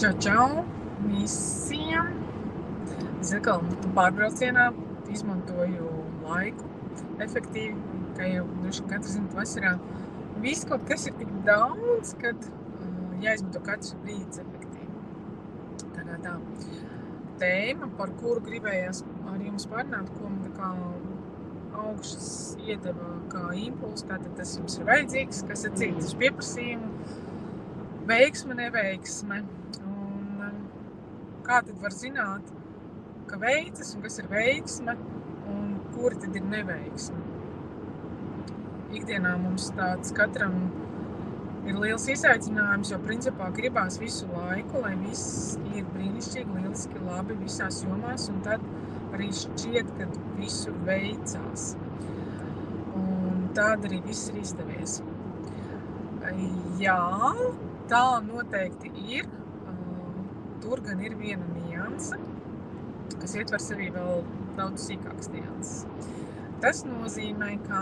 Čau visiem! Es atkal pārbraucienā izmantoju laiku efektīvi, kā jau katrs zina vasarā. Viss kaut kas ir tik daudz, kad jāizmanto katrs brīdis efektīvi. Tā tēma, par kuru gribējās ar jums parunāt, ko man kā augšas iedeva kā impulsu, tātad tas jums ir vajadzīgs, kas ir cits pieprasījumu, veiksme, neveiksme. Kā tad var zināt, ka veicas un kas ir veiksme un kuri tad ir neveiksme? Ikdienā mums tāds katram ir liels izaicinājums, jo principā gribās visu laiku, lai viss ir brīnišķīgi, lieliski, labi visās jomās, un tad arī šķiet, ka visur veicās. Un tāda arī viss ir izdevies. Jā, tā noteikti ir. Tur gan ir viena nianse, kas ietver sevī vēl daudz sīkākas nianses. Tas nozīmē, ka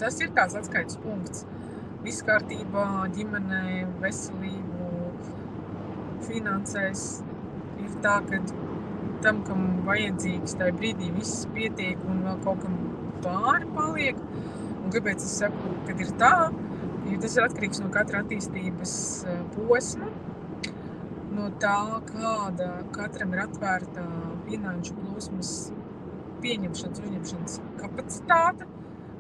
tas ir tāds atskaites punkts. Viss kārtībā, ģimenē, veselību, finansēs ir tā, ka tam, kam vajadzīgs, tajā brīdī viss pietiek un vēl kaut kam pāri paliek. Un kāpēc es saku, kad ir tā? Jo tas ir atkarīgs no katra attīstības posma, no tā, kāda katram ir atvērta finanšu plūsmas pieņemšanas, uzņemšanas kapacitāte,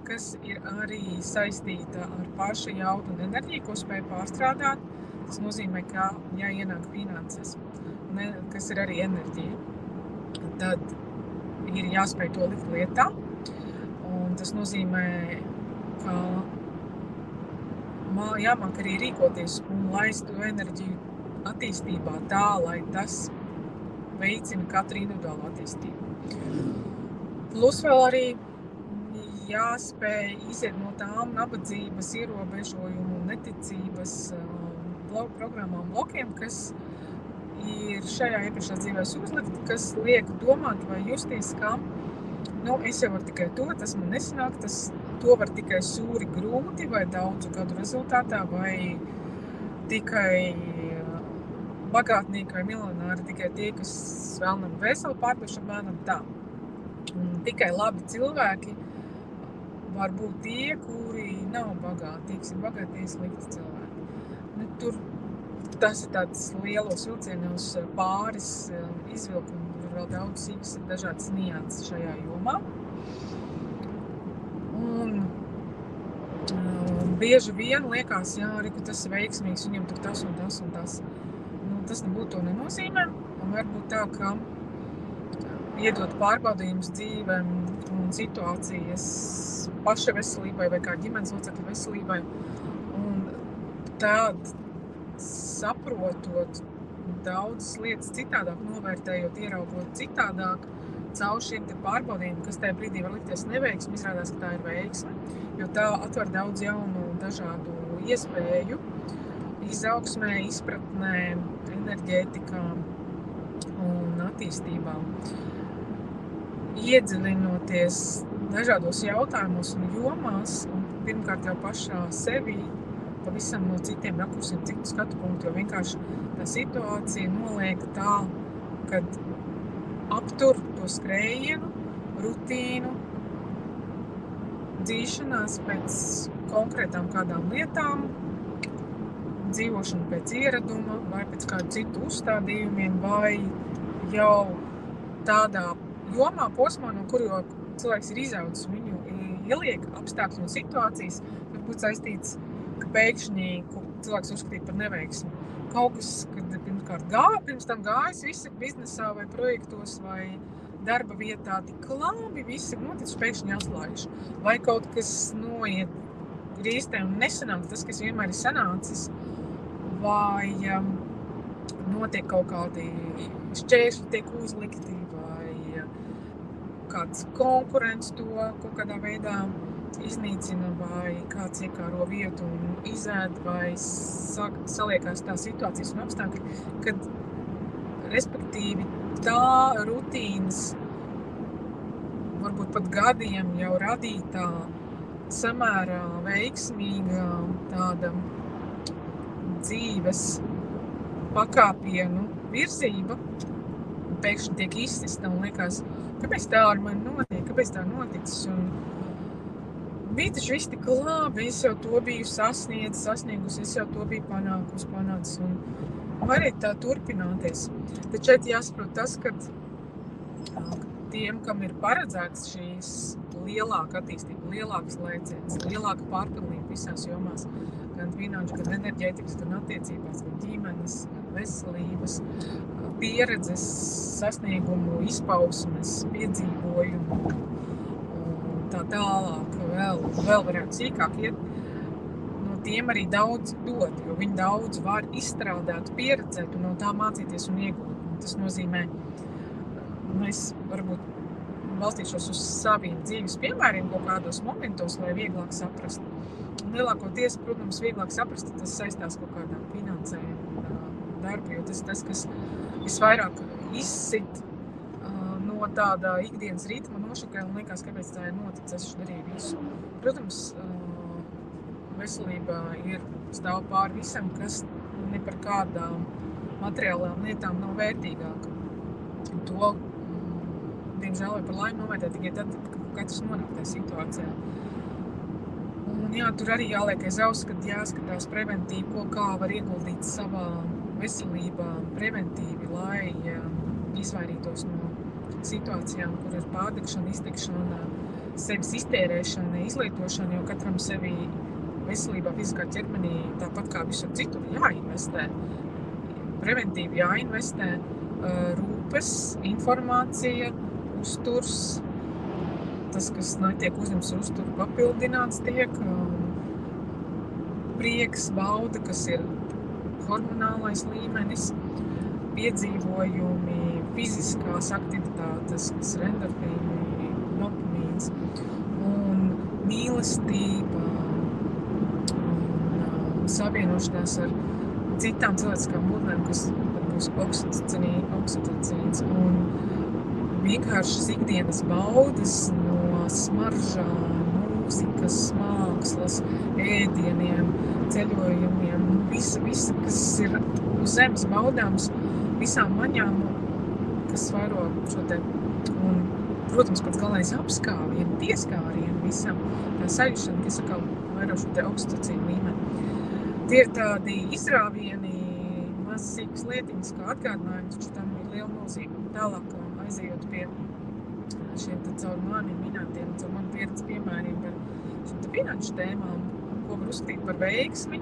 kas ir arī saistīta ar paša jaudu un enerģiju, ko spēj pārstrādāt. Tas nozīmē, ka jāienāk finanses, kas ir arī enerģija. Tad ir jāspēj to likt lietā, un tas nozīmē, ka jāmāk arī rīkoties un laist to enerģiju attīstībā tā, lai tas veicina katru individuālu attīstību. Plus vēl arī jāspēj iziet no tām nabadzības, ierobežojumu un neticības programmām, blokiem, kas ir šajā iepriekšējā dzīvēs uzlikt, kas liek domāt vai justies, ka es jau varu tikai to, tas man nesanāk, to var tikai sūri grūti vai daudzu gadu rezultātā, vai tikai bagātnieki vai miljonāri, tikai tie, kas vēlnam veselu pārdošanu bērnam tā. Un tikai labi cilvēki var būt tie, kuri nav bagāti, ir bagāti, slikti cilvēki. Tur tas ir tāds lielos vilcienos pāris izvilkumi, tur vēl daudz sīkas ir dažādas nianses šajā jomā. Un bieži vien liekas, ka tas ir veiksmīgs, viņam tur tas un tas un tas. Tas nebūtu to nenozīmē, un varbūt tā, ka iedot pārbaudījumus dzīvē un situācijas paša veselībai vai kā ģimenes locekļa veselībai, un tād saprotot daudzas lietas citādāk, novērtējot, ieraugot citādāk, caur šiem te pārbaudījumiem, kas tajā brīdī var likties neveiksmi, izrādās, ka tā ir veiksme, jo tā atver daudz jaunu dažādu iespēju, izaugsmē, izpratnē, enerģētikā un attīstībā. Iedziļinoties dažādos jautājumos un jomās, un pirmkārt jau pašā sevī, pavisam no citiem rakursiem, citu skatu punktu, jo vienkārši tā situācija noliek tā, kad aptur to skrējienu, rutīnu, dzīšanās pēc konkrētām kādām lietām, dzīvošana pēc ieraduma vai pēc kādu citu uzstādījumiem, vai jau tādā jomā, posmā, no kuru cilvēks ir izaudzis, viņu ieliek apstākļi un situācijas, var būt saistīts, ka pēkšņi cilvēks uzskatīt par neveiksmi. Kaut kas, kad pirms tam gājis visi biznesā vai projektos vai darba vietā tik labi, visi ir noticis, pēkšņi jāslaiž. Vai kaut kas noiet grīstē un nesanāk tas, kas vienmēr ir sanācis, vai notiek kaut kādi šķēršļi tiek uzlikti, vai kāds konkurents to kaut kādā veidā iznīcina, vai kāds iekāro vietu un izēd, vai saliekās tā situācijas un apstākļi, kad, respektīvi, tā rutīnas, varbūt pat gadiem jau radītā, samērā veiksmīga tāda dzīves pakāpienu virzība pēkšņi tiek izsista un liekas, kāpēc tā ar mani notiek, kāpēc tā noticis. Un bija taču viss tik labi, es jau to biju sasniegusi, es jau to biju panācis. Un varēja tā turpināties. Tad šeit jāsaprot tas, ka tiem, kam ir paredzēts šīs lielāka attīstība, lielākas lēciens, lielāka pārpilnība visās jomās, gan finanšu, gan enerģētikas, gan attiecībās, gan ģimenes, gan veselības, pieredzes, sasniegumu, izpausmes, piedzīvojumu, tā tālāk, vēl varētu sīkāk iet. No tiem arī daudz dod, jo viņi daudz var izstrādāt, pieredzēt un no tā mācīties un iegūt. Tas nozīmē, es varbūt balstīšos uz saviem dzīves piemēriem kaut kādos momentos, lai vieglāk saprast. Un lielākoties, protams, vieglāk saprast, tas saistās kaut kādām finansēm un darbu, jo tas, kas visvairāk izsit no tāda ikdienas ritma nošakā un liekas, kāpēc tā ir noticis, es darīju visu. Protams, veselība stāv pāri visam, kas ne par kādām materiālām lietām nav vērtīgāka. Un to, diemžēl, vai par laimi novērtē tikai tad, kad katrs nonāk tajā situācijā. Un jā, tur arī jāliek aiz auss, kad jāskatās preventīvi, kā var ieguldīt savā veselībā preventīvi, lai izvairītos no situācijām, kur ir pārdegšana, iztekšana, sevis iztērēšana, izlietošana, jo katram sevi veselībā, fiziskā ķermenī, tāpat kā visur citur, jāinvestē. Preventīvi jāinvestē rūpes, informācija, uzturs, tas, kas netiek uzņemts ar uzturu, papildināts tiek, prieks, bauda, kas ir hormonālais līmenis, piedzīvojumi, fiziskās aktivitātes, kas ir endorfīni, dopamīns, un mīlestība, un savienošanās ar citām cilvēciskām būtnēm, kas būs oksitocīns, un vienkāršas ikdienas baudas no smaržām, mūzikas, mākslas, ēdieniem, ceļojumiem, visa, kas ir uz zemes baudāms, visām maņām, kas vairo šo te, un, protams, pats galvenais apskāvienu, pieskārienu visam, tā sajušana, kas atkal vairo šo te oksitocīnu līmeni. Tie ir tādi izrāvieni, mazas sīkas lietiņas, kā atgādinājums, taču tam ir liela nozīme. Tālāk aizejot pie šiem tad caur mani minētiem, caur manu pieredzi piemēriem par šiem te finanšu tēmām, ko var uzskatīt par veiksmi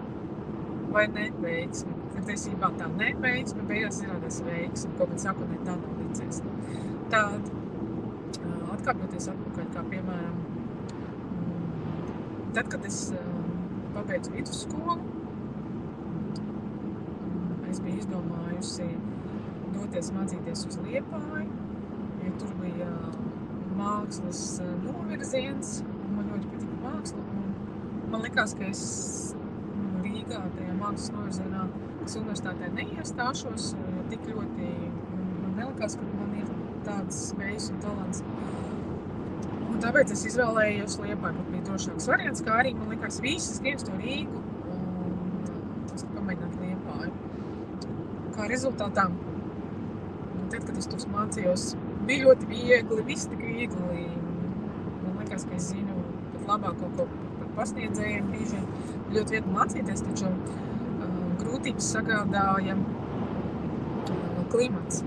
vai neveiksmi. Tiesībā tā neveiksmi, beigās izrādās veiksmi, kaut kad sākotnēji tā nav licies. Tad, atkāpjoties atpakaļ, kā piemēram, tad, kad es pabeidzu vidusskolu, es biju izdomājusi doties mācīties uz Liepāju, jo tur bija mākslas novirziens, man ļoti patika māksla, un man likās, ka es Rīgā tajā mākslas novirzienā, kas universitātē neiestāšos, jo tik ļoti man nelikās, ka man ir tāds spējas un talants. Un tāpēc es izvēlējos Liepāju, pat bija drošāks variants, kā arī man likās visas dienas to Rīgu, un es pamēģināt Liepāju. Kā rezultātā, tad, kad es tur mācījos, bija ļoti viegli, viss tik viegli. Man liekas, ka es zinu pat labāk kaut ko par pasniedzējiem brīžiem. Ļoti viegli mācīties, taču grūtības sagādāja klimats.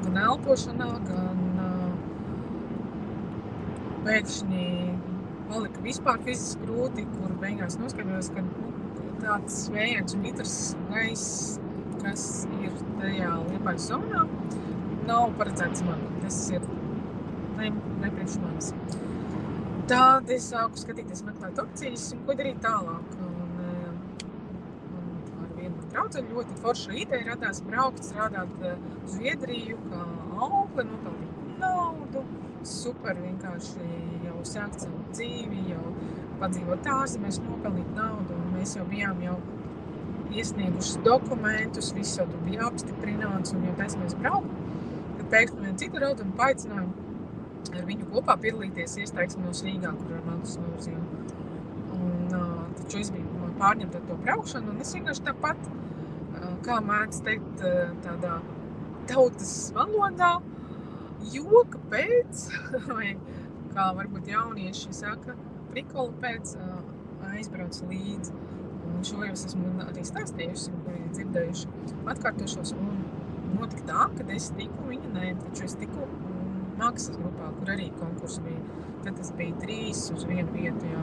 Gan elpošanā, gan pēkšņi palika vispār fiziski grūti, kur beigās noskaidrojos, ka tāds vējains un mitrs gaiss, kas ir tajā Liepājas zonā, nav paredzēts man. Tas ir ne priekš manis. Tad es sāku skatīties, meklēt opcijas un ko darīt tālāk. Un ar vienu draudzeni ļoti forša ideja radās braukt, strādāt uz Zviedriju, kā aukle, nopelnīt naudu. Super vienkārši jau sākt savu dzīvi, jau padzīvot ārzemēs, nopelnīt naudu. Un mēs jau bijām iesniegušas dokumentus, viss jau tur bija apstiprināts un jau taisamies braukt. Tad pēkšņi vienu citu draudzeni paaicinājumu ar viņu kopā piedalīties iestaigsmēs Rīgā, kur ir mākslas novirzienu. Un taču es biju pārņemt ar to braukšanu, un es vienkārši tāpat, kā mēdz teikt, tādā tautas valodā, joka pēc, vai kā varbūt jaunieši saka, prikola pēc, aizbrauc līdzi. Un šo jau es esmu arī stāstījusi, un arī dzirdējuši, atkārtošos, un notika tā, kad es tiku viņa nē, taču es tiku mākslas grupā, kur arī konkurss bija. Tad tas bija 3 uz 1 vietu, jā.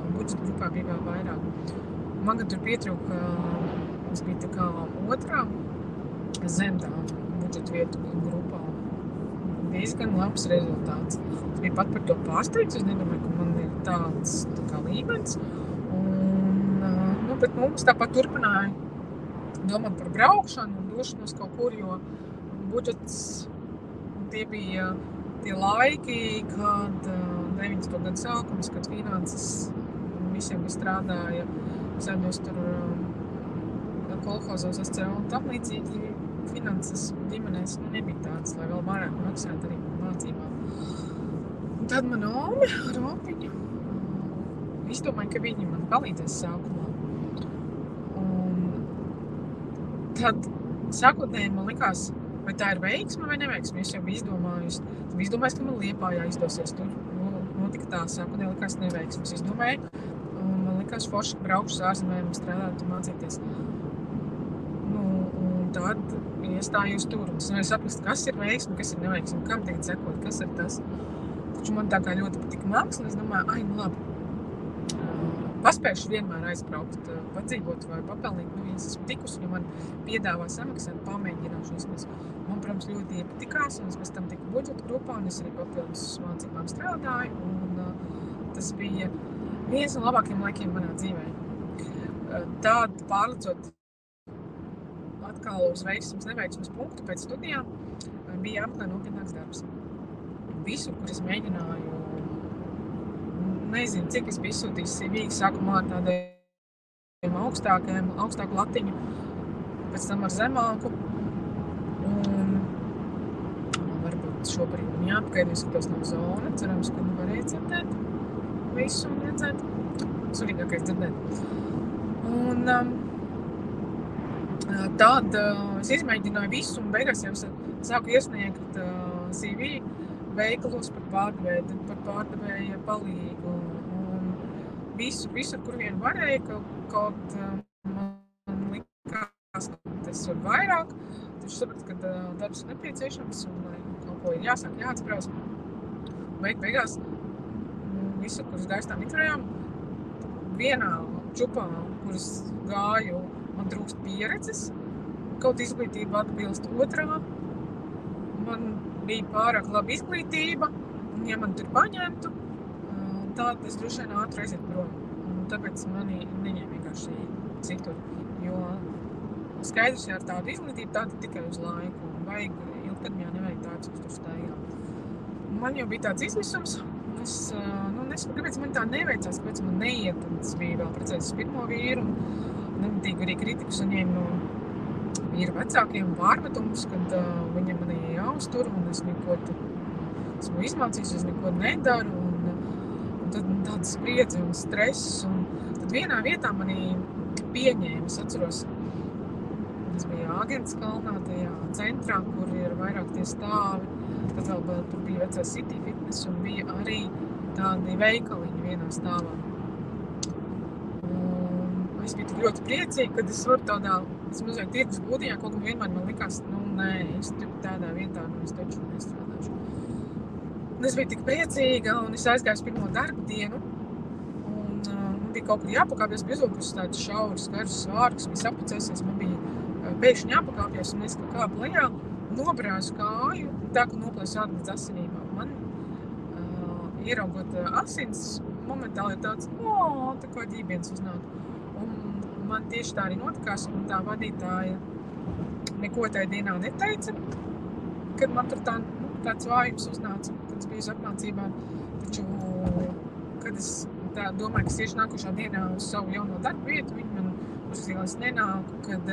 Un budžeta grupā bija vēl vairāk. Man gan tur pietrūka, es biju tā kā otrā zem tā budžeta vietu grupā. Diezgan labs rezultāts. Es biju pat par to pārsteigts, es nedomāju, ka man ir tāds tā kā līmenis. Un, bet mums tāpat turpināja domāt par braukšanu un došanos kaut kur, jo budžets, tie bija tie laiki, kad 90. gadu sākums, kad finanses visiem, kas strādāja visādos tur kolhozos, SCO un tam līdzīgi, finanses ģimenēs nebija tādas, lai vēl varētu maksāt arī par mācībām. Un tad man Ropiņa izdomāja, ka viņi man palīdzēs sākumā. Un tad sākotnēji man likās, vai tā ir veiksme vai neveiksme. Es jau biju izdomājusi. Es biju izdomājis, ka man Liepājā izdosies. Tur notika tā, sākotnēji likās neveiksme. Es izdomāju, un man likās forši, ka braukšu ārzemēm, strādāt un mācīties. Un tad iestājos tur. Es nevaru saprast, kas ir veiksme, kas ir neveiksme, kam tagad sekot, kas ir tas. Taču man tā kā ļoti patika māksla, es domāju, labi. Paspēšu vienmēr aizbraukt, padzīvot vai papelnīt. Es esmu tikusi, ja man piedāvā samaksāt, pamēģināšu vismaz. Man, protams, ļoti iepatikās, un es pēc tam tiku budžeta grupā, un es arī papildus mācībām strādāju, un tas bija viens no labākajiem laikiem manā dzīvē. Tad pārlicot atkal uz veiksmes, neveiksmes punktu pēc studijām, bija apmēram nopietnāks darbs. Visu, kur es mēģināju, nezinu, cik es biju izsūtījis CV, sākumā ar tādiem augstāku latiņu, pēc tam ar zemāku. Un varbūt šobrīd man jāpagaida, skatos no zona, cerams, ka varēja dzirdēt visu un redzēt. Svarīgākais dzirdēt. Un tad es izmēģināju visu un beigās jau sāku iesniegt CV veikalos par pārdevēja palīgu. Un visur, kur vien varēja, kaut man likās, ka tas var vairāk. Taču sapratu, ka darbs ir nepieciešams un kaut ko ir jāsāk, jāatsprāst. Beigās visur, kur es gāju tām intervijām, vienā čupā, kuras gāju, man trūkst pieredzes, kaut izglītība atbilst otrā. Man bija pārāk laba izglītība, un ja man tur paņemtu, tad es droši vien ātri aiziet prom. Un tāpēc mani neņēma vienkārši citur, jo skaidrs, ja ar tādu izglītību tāda tikai uz laiku, un vajag ilgtermiņā nevajag tāds, kas tur staigā. Man jau bija tāds izmisums, un es nesaprotu, kāpēc man tā neveicās, kāpēc man neiet, un es biju vēl precējies uz pirmo vīru, un nemitīgi arī kritikas saņēmu no vīra vecākiem pārmetumus, kad viņam manī jāuztur, un es neko esmu izmācījis, es neko nedaru, un tad tāda spriedze un stress, un tad vienā vietā manī pieņēma, es atceros, tas bija Āgenskalnā, kalnā, tajā centrā, kur ir vairāk tie stāvi, tad vēl tur bija vecais City Fitness, un bija arī tādi veikaliņi vienā stāvā. Un es biju tik ļoti priecīga, kad es varu tādā, es mazliet tirgus būdiņā, kaut kā vienmēr man likās, nē, es tur tādā vietā, es taču nestrādāšu. Un es biju tik priecīga, un es aizgāju pirmo darba dienu, un man bija kaut kur jāpakāpjas, bija uzvilkusi tāds šaurs, garš svārks, bija sapucēsies, man bija pēkšņi jāpakāpjas, un es kāpu lejā, nobrāzu kāju, tā, ka noplēsu ārpēc asinībām. Man ieraugot asins, momentāli ir tāds, tā kā ģībiens uznāk. Un man tieši tā arī notikās, un tā vadītāja neko tajā dienā neteica, kad man tur tāds vājums uznāca, kad es biju uz apmācībām. Taču, kad es domāju, ka es tieši nākošā dienā uz savu jauno darbu vietu, viņi man uzrakstīja, lai es nenāku, kad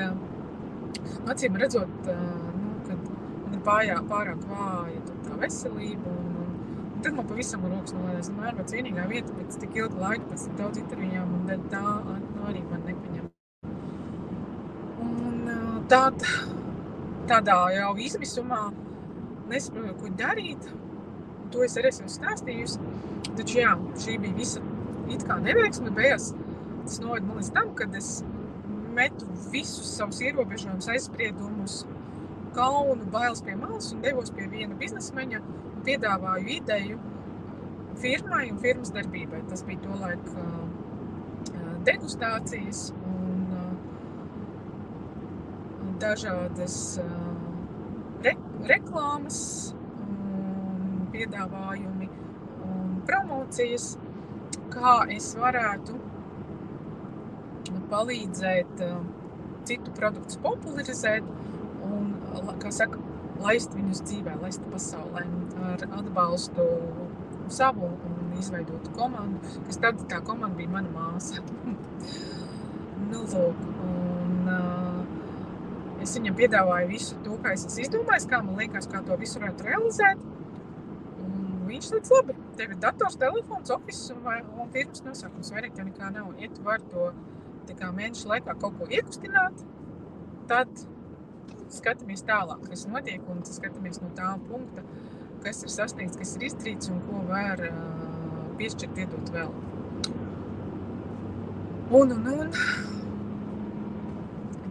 acīm redzot, kad man ir pārāk vāja tā veselība, un tad man pavisam rokas nolēdās. Vienmēr pēc vienīgā vieta, pēc tik ilga laika, pēc tik daudz intervijām, un tā arī man tad tādā jau izmisumā nesaprotu, ko darīt. To es arī esmu stāstījusi. Taču jā, šī bija visa it kā neveiksme, beigās tas noved man līdz tam, kad es metu visus savus ierobežojumus, aizspriedumus, kaunu, bailes pie malas un devos pie viena biznesmeņa un piedāvāju ideju firmai un firmas darbībai. Tas bija tolaik degustācijas un dažādas reklāmas un piedāvājumi un promocijas, kā es varētu palīdzēt citu produktus popularizēt un, kā saka, laist viņus dzīvē, laist pasaulē ar atbalstu savu un izveidotu komandu, kas tad tā komanda bija mana māsa. Nu, lūk, un es viņam piedāvāju visu to, kā es esmu izdomājis, kā man liekas, kā to visu varētu realizēt. Un viņš teica, labi, tev ir dators, telefons, office un firmas nosākums, vairāk tev nekā nav. Ja tu vari to tā kā mēnešu laikā kaut ko iekustināt, tad skatāmies tālāk, kas notiek, un skatāmies no tā punkta, kas ir sasniegts, kas ir izdarīts un ko var piešķirt, iedot vēl. Un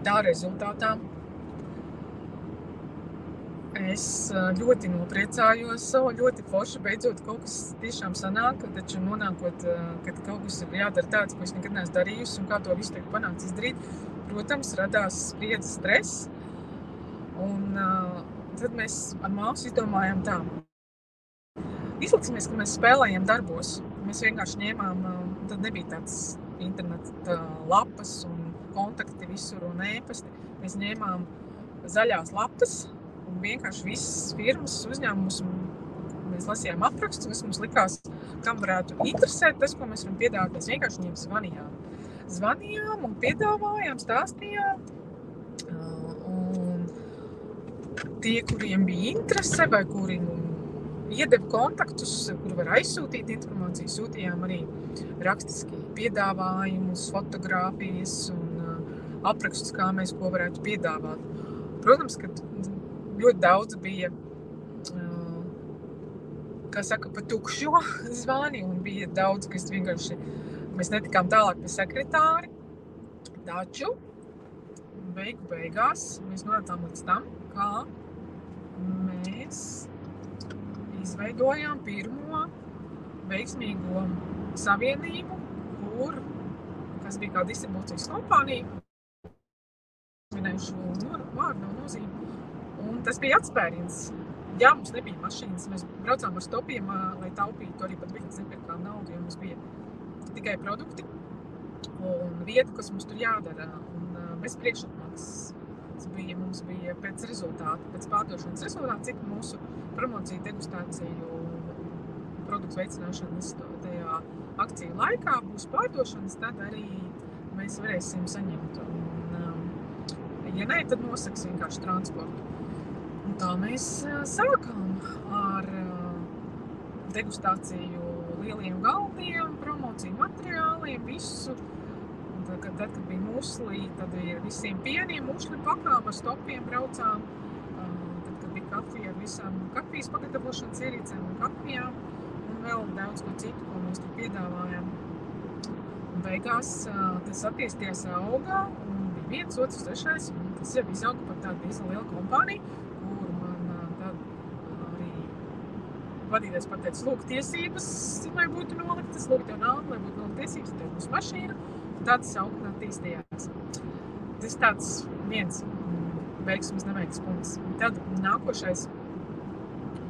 tā rezultātā es ļoti nopriecājos, ļoti forši, beidzot kaut kas tiešām sanāk, taču nonākot, kad kaut kas ir jādara tāds, ko es nekad neesmu darījusi un kā to visu tagad panākt izdarīt, protams, radās spriedze, stress. Un tad mēs ar māsu izdomājām tā. Izliksimies, ka mēs spēlējam darbos. Mēs vienkārši ņēmām, tad nebija tāds interneta lapas un kontakti visur un ēpasti. Mēs ņēmām zaļās lapas un vienkārši visas firmas uzņēmumus. Mēs lasījām aprakstus, kas mums likās, kam varētu interesēt tas, ko mēs varam piedāvāt. Mēs vienkārši viņiem zvanījām. Zvanījām un piedāvājām, stāstījām. Un tie, kuriem bija interese vai kuri iedeva kontaktus, kur var aizsūtīt informāciju, sūtījām arī rakstiski piedāvājumus, fotogrāfijas un aprakstus, kā mēs ko varētu piedāvāt. Protams, ka ļoti daudz bija, kā saka, pa tukšo zvani un bija daudz, kas vienkārši, mēs netikām tālāk pie sekretāri, taču beigās mēs nonācām līdz tam, kā mēs izveidojām pirmo veiksmīgo savienību, kas bija kā distribūcijas kompānija. Minējušu vārdu nav nozīme. Un tas bija atspēriens. Jā, mums nebija mašīnas, mēs braucām ar stopiem, lai taupītu arī pat biļetes nepirkām naudu, jo mums bija tikai produkti un vieta, kas mums tur jādara. Un bez priekšapmaksas. Mums bija pēc rezultāta, pēc pārdošanas rezultāta, cik mūsu promociju, degustāciju, produktu veicināšanas tajā akciju laikā būs pārdošanas, tad arī mēs varēsim saņemt. Un, ja ne, tad nosaks vienkārši transportu. Un tā mēs sākām ar degustāciju lieliem galdiem, promociju materiāliem, visu. Tad, kad bija muslī, tad ir visiem pieniem mušļu pakām ar stopiem braucām. Tad, kad bija kafija ar visām kafijas pagatavošanas ierīcēm un kafijām un vēl daudz ko citu, ko mēs tur piedāvājām. Un beigās tas attīstījās augā un bija viens, otrs, trešais, un tas jau izauga par tādu diezgan lielu kompāniju, kur man tad arī vadītājs pateica, lūk, tiesības, lai būtu noliktas, lūk, tev nauda, lai būtu nolikta tiesības, tev būs mašīna. Tāds saukt attīstījās. Tas tāds viens veiksmes neveiksmes punkts. Tad nākošais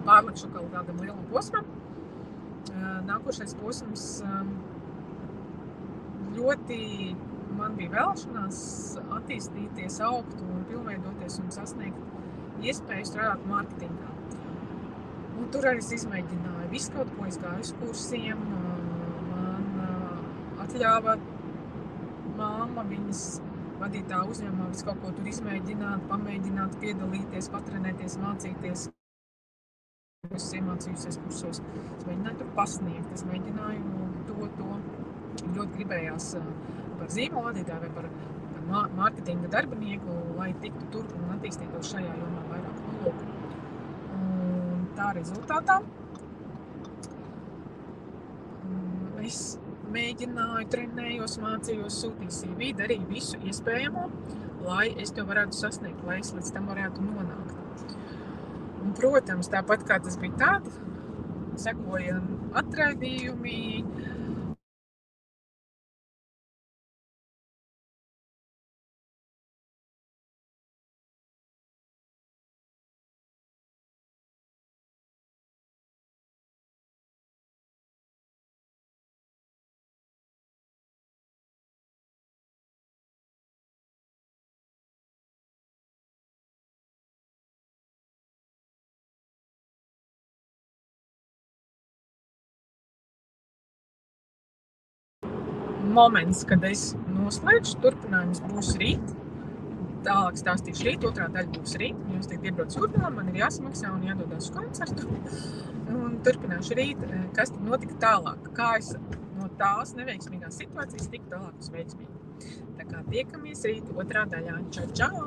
pārlikšu kaut kādam lielam posmam. Nākošais posms ļoti man bija vēlšanās attīstīties, augt un pilnveidoties un sasniegt iespēju strādāt mārketingā. Un tur arī es izmēģināju visu kaut ko, es gāju uz kursiem, man atļāva māma, viņas vadītā uzņēmumā visu kaut ko tur izmēģināt, pamēģināt, piedalīties, patrenēties, mācīties. Es iemācījusies kursos. Es mēģināju tur pasniegt, es mēģināju to. Ļoti gribējās par zīmola vadītāju vai par mārketinga darbinieku, lai tiktu tur un attīstītos šajā jomā vairāk. Lūk. Un tā rezultātā es mēģināju, trenējos, mācījos, sūtīju CV, darīju visu iespējamo, lai es to varētu sasniegt, lai es līdz tam varētu nonākt. Un, protams, tāpat kā tas bija tad, sekoja atraidījumi, moments, kad es noslēdzu, turpinājums būs rīt. Tālāk stāstīšu rīt, otrā daļa būs rīt. Jūs tagad iebrauc jūrmalā, man ir jāsamaksā un jādodas uz koncertu. Un turpināšu rīt, kas tad notika tālāk. Kā es no tās neveiksmīgās situācijas tiku tālāk uz veiksmīgu. Tā kā tiekamies rīt, otrā daļā. Čau, čau!